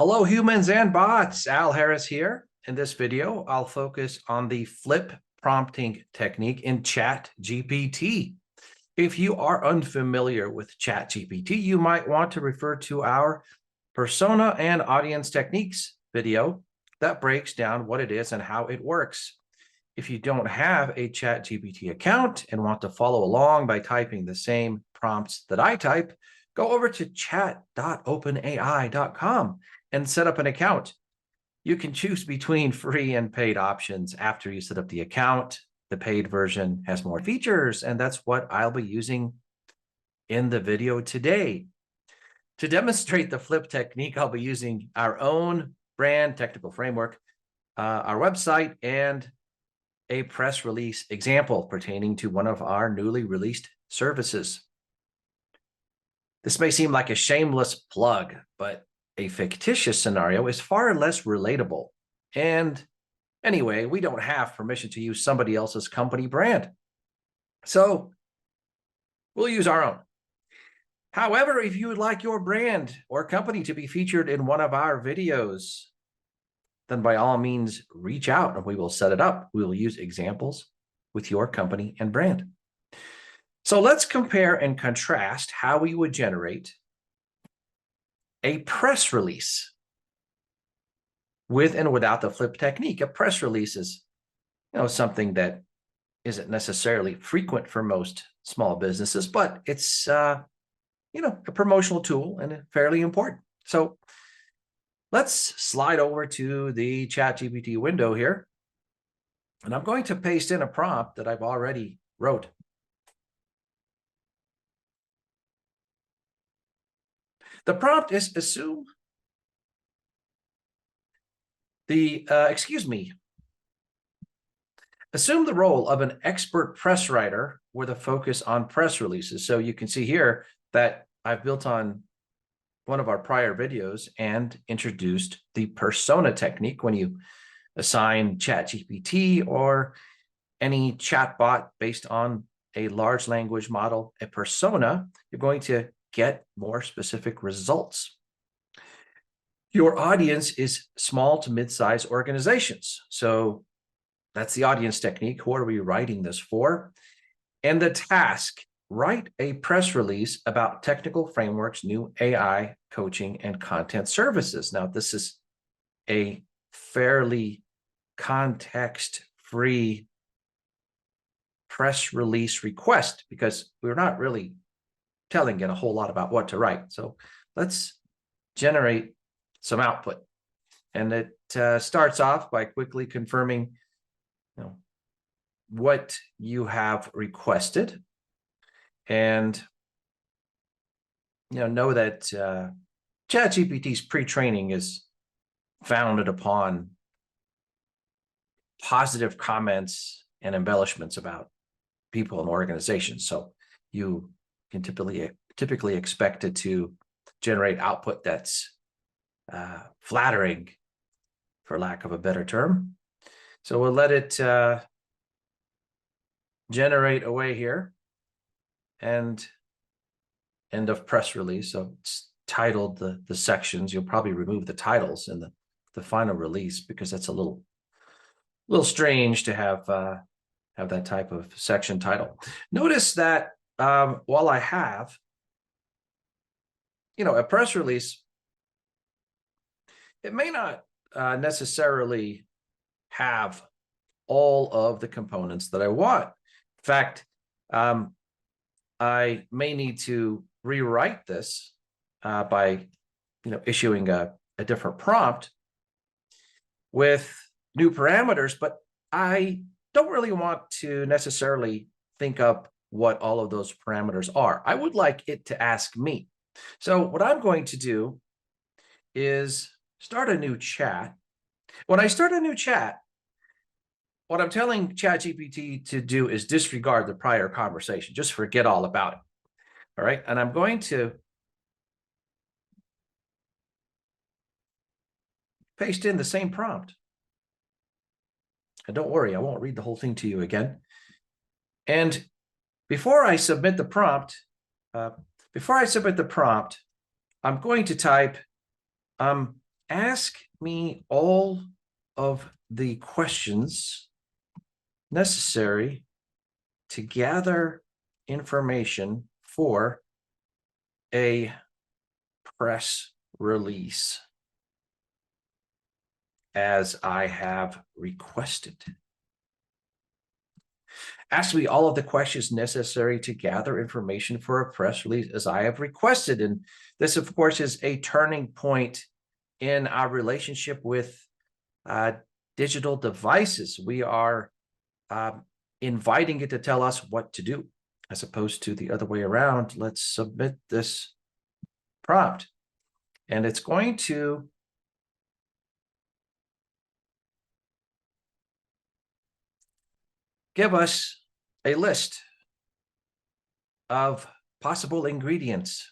Hello, humans and bots. Al Harris here. In this video, I'll focus on the flip prompting technique in ChatGPT. If you are unfamiliar with ChatGPT, you might want to refer to our persona and audience techniques video that breaks down what it is and how it works. If you don't have a ChatGPT account and want to follow along by typing the same prompts that I type, go over to chat.openai.com and set up an account. You can choose between free and paid options after you set up the account. The paid version has more features, and that's what I'll be using in the video today. To demonstrate the flip technique, I'll be using our own brand technical framework, our website, and a press release example pertaining to one of our newly released services. This may seem like a shameless plug, but a fictitious scenario is far less relatable. And anyway, we don't have permission to use somebody else's company brand. So we'll use our own. However, if you would like your brand or company to be featured in one of our videos, then by all means, reach out and we will set it up. We will use examples with your company and brand. So let's compare and contrast how we would generate a press release with and without the flip technique. A press release is, something that isn't necessarily frequent for most small businesses, but it's, a promotional tool and fairly important. So let's slide over to the ChatGPT window here, and I'm going to paste in a prompt that I've already wrote. The prompt is assume the role of an expert press writer with a focus on press releases. So you can see here that I've built on one of our prior videos and introduced the persona technique. When you assign ChatGPT or any chatbot based on a large language model a persona, you're going to get more specific results. Your audience is small to mid-sized organizations. So that's the audience technique. Who are we writing this for? And the task, write a press release about technical frameworks, new AI coaching and content services. Now, this is a fairly context-free press release request because we're not really telling it a whole lot about what to write. So let's generate some output. And it starts off by quickly confirming what you have requested. And know that ChatGPT's pre-training is founded upon positive comments and embellishments about people and organizations. So you can typically expect it to generate output that's flattering, for lack of a better term. So we'll let it generate away here. And end of press release. So it's titled the sections. You'll probably remove the titles in the final release because that's a little strange to have that type of section title. Notice that while I have a press release, it may not necessarily have all of the components that I want. In fact, I may need to rewrite this by issuing a different prompt with new parameters, but I don't really want to necessarily think up what all of those parameters are. I would like it to ask me. So what I'm going to do is start a new chat. When I start a new chat, what I'm telling ChatGPT to do is disregard the prior conversation. Just forget all about it. All right. And I'm going to paste in the same prompt. And don't worry, I won't read the whole thing to you again. And before I submit the prompt, I'm going to type, ask me all of the questions necessary to gather information for a press release as I have requested. Ask me all of the questions necessary to gather information for a press release as I have requested. And this, of course, is a turning point in our relationship with digital devices. We are inviting it to tell us what to do, as opposed to the other way around. Let's submit this prompt. And it's going to give us a list of possible ingredients.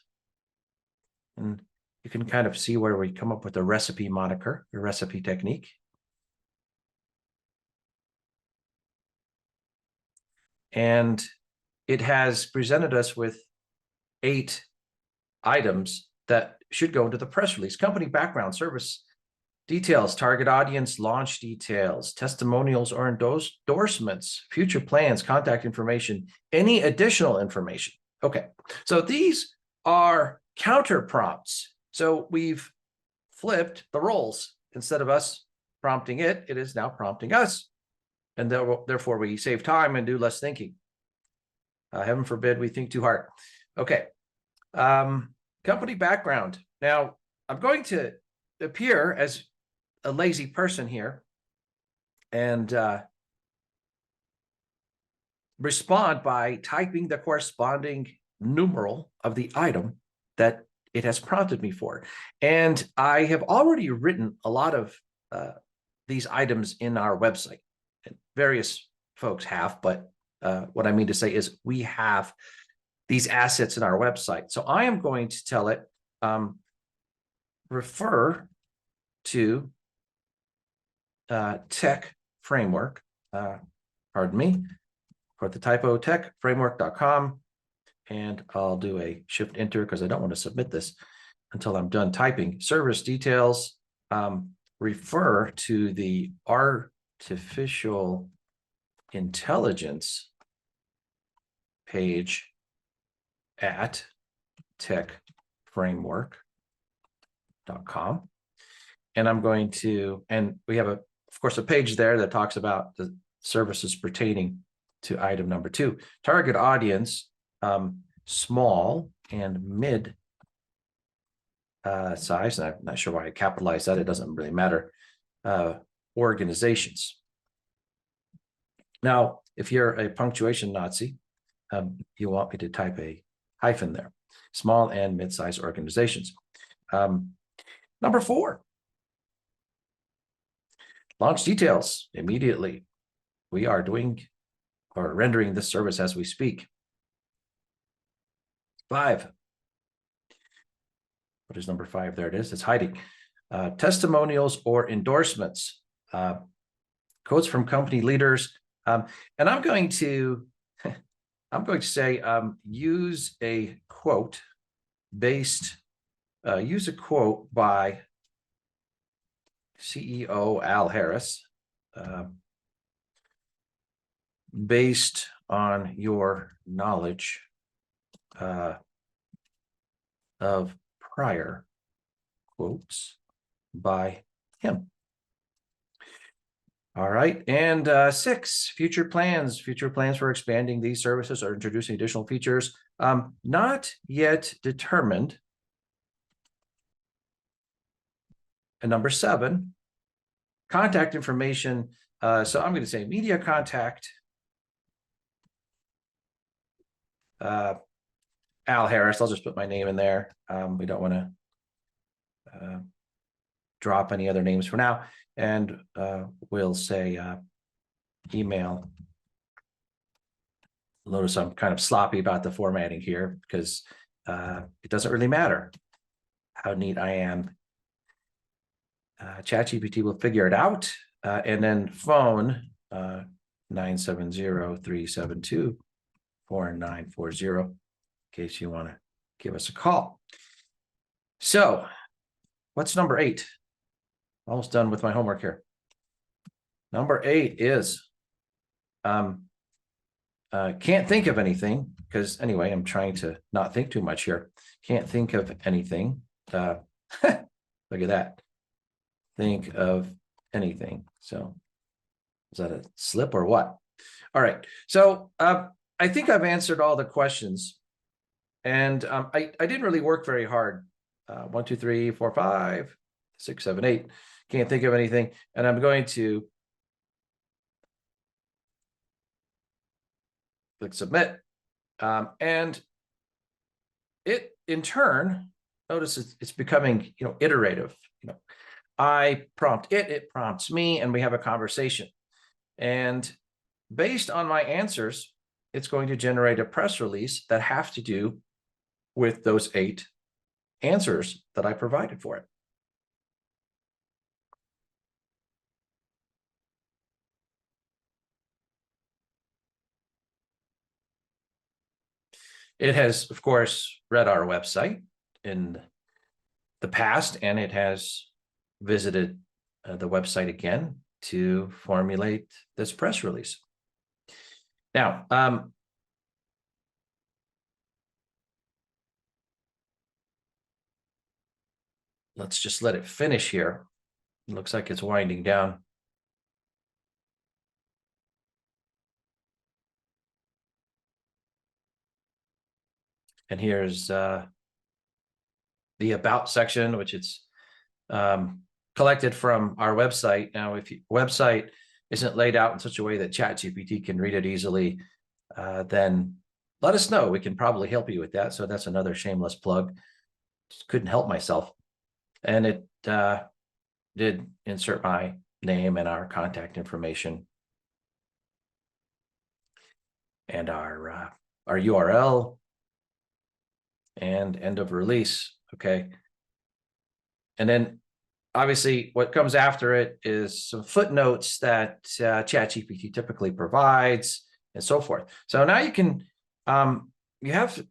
And you can kind of see where we come up with the recipe moniker, the recipe technique. And it has presented us with 8 items that should go into the press release: company background, service details, target audience, launch details, testimonials or endorsements, future plans, contact information, any additional information. Okay, so these are counter prompts. So we've flipped the roles. Instead of us prompting it, it is now prompting us. And therefore we save time and do less thinking. Heaven forbid we think too hard. Okay, company background. Now, I'm going to appear as a lazy person here and respond by typing the corresponding numeral of the item that it has prompted me for. And I have already written a lot of these items in our website. And various folks have, but what I mean to say is we have these assets in our website. So I am going to tell it, refer to tech framework, pardon me, for the typo, techframework.com. And I'll do a shift enter because I don't want to submit this until I'm done typing. Service details, refer to the artificial intelligence page at techframework.com. And I'm going to, and we have, of course, a page there that talks about the services pertaining to item number 2. Target audience, small and mid size, and I'm not sure why I capitalized that. It doesn't really matter. Organizations. Now, if you're a punctuation Nazi, you want me to type a hyphen there. Small and mid-sized organizations. Number 4. Launch details immediately. We are doing or rendering this service as we speak. 5. What is number 5? There it is. It's hiding. Testimonials or endorsements. Quotes from company leaders. And I'm going to say use a quote by CEO Al Harris, based on your knowledge of prior quotes by him. All right, and 6, future plans for expanding these services or introducing additional features, not yet determined. And number 7, contact information. So I'm going to say media contact Al Harris. I'll just put my name in there. We don't want to drop any other names for now. And we'll say email. Notice I'm kind of sloppy about the formatting here because it doesn't really matter how neat I am. ChatGPT will figure it out. And then phone 970-372-4940 in case you want to give us a call. So what's number 8? Almost done with my homework here. Number 8 is can't think of anything, because anyway, I'm trying to not think too much here. Can't think of anything. Look at that. Think of anything. So is that a slip or what? All right. So I think I've answered all the questions, and I didn't really work very hard. 1, 2, 3, 4, 5, 6, 7, 8. Can't think of anything. And I'm going to click submit. And it in turn, notice it's becoming, iterative. I prompt it, it prompts me, and we have a conversation. And based on my answers, it's going to generate a press release that have to do with those 8 answers that I provided for it. It has, of course, read our website in the past, and it has visited the website again to formulate this press release. Now, let's just let it finish here. It looks like it's winding down. And here's the about section, which it's collected from our website. Now, if your website isn't laid out in such a way that ChatGPT can read it easily, then let us know. We can probably help you with that. So that's another shameless plug. Just couldn't help myself. And it did insert my name and our contact information and our URL and end of release. Okay. And then obviously what comes after it is some footnotes that ChatGPT typically provides and so forth. So now you can, you have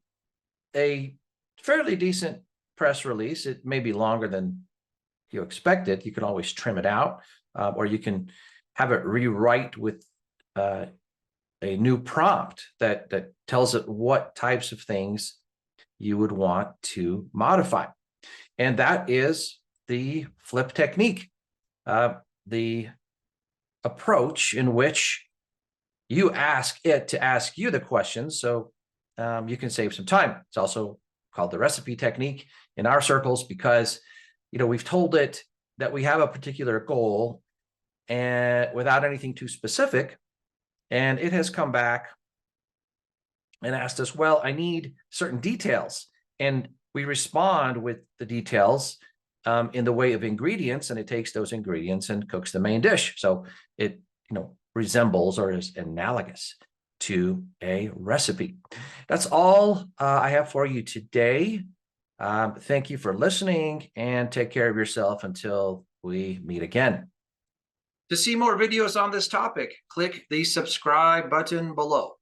a fairly decent press release. It may be longer than you expected. You can always trim it out, or you can have it rewrite with a new prompt that tells it what types of things you would want to modify. And that is the flip technique, the approach in which you ask it to ask you the questions, so you can save some time. It's also called the recipe technique in our circles because, we've told it that we have a particular goal and without anything too specific, and it has come back and asked us, well, I need certain details. And we respond with the details in the way of ingredients, and it takes those ingredients and cooks the main dish. So it, resembles or is analogous to a recipe. That's all I have for you today. Thank you for listening, and take care of yourself until we meet again. To see more videos on this topic, click the subscribe button below.